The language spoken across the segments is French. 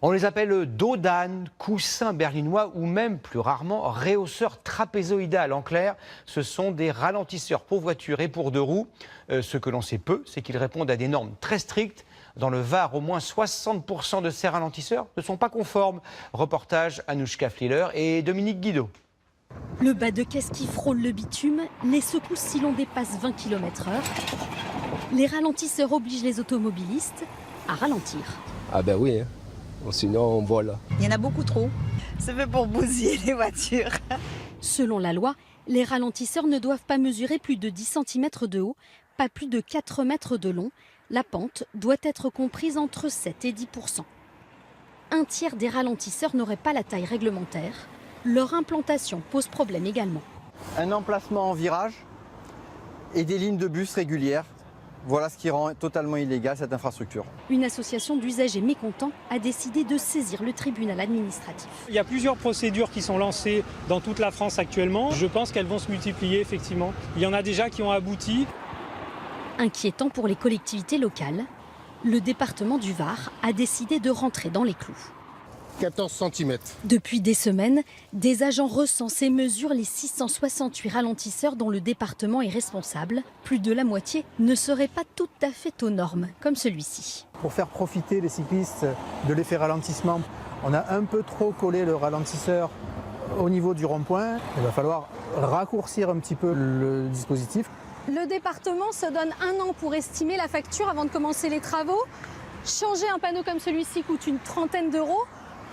On les appelle dos d'âne, coussins berlinois ou même plus rarement réhausseurs trapézoïdales. En clair, ce sont des ralentisseurs pour voitures et pour deux roues. Ce que l'on sait peu, c'est qu'ils répondent à des normes très strictes. Dans le Var, au moins 60% de ces ralentisseurs ne sont pas conformes. Reportage Anouchka Fliller et Dominique Guido. Le bas de caisse qui frôle le bitume, les secousses si l'on dépasse 20 km/h. Les ralentisseurs obligent les automobilistes à ralentir. Ah ben oui, hein. Sinon on vole. Il y en a beaucoup trop. C'est fait pour bousiller les voitures. Selon la loi, les ralentisseurs ne doivent pas mesurer plus de 10 cm de haut, pas plus de 4 mètres de long. La pente doit être comprise entre 7 et 10%. Un tiers des ralentisseurs n'auraient pas la taille réglementaire. Leur implantation pose problème également. Un emplacement en virage et des lignes de bus régulières. Voilà ce qui rend totalement illégale cette infrastructure. Une association d'usagers mécontents a décidé de saisir le tribunal administratif. Il y a plusieurs procédures qui sont lancées dans toute la France actuellement. Je pense qu'elles vont se multiplier effectivement. Il y en a déjà qui ont abouti. Inquiétant pour les collectivités locales, le département du Var a décidé de rentrer dans les clous. 14 cm. Depuis des semaines, des agents recensent et mesurent les 668 ralentisseurs dont le département est responsable. Plus de la moitié ne seraient pas tout à fait aux normes, comme celui-ci. Pour faire profiter les cyclistes de l'effet ralentissement, on a un peu trop collé le ralentisseur au niveau du rond-point. Il va falloir raccourcir un petit peu le dispositif. Le département se donne 1 an pour estimer la facture avant de commencer les travaux. Changer un panneau comme celui-ci coûte une trentaine d'euros.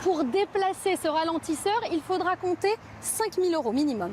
Pour déplacer ce ralentisseur, il faudra compter 5 000 € minimum.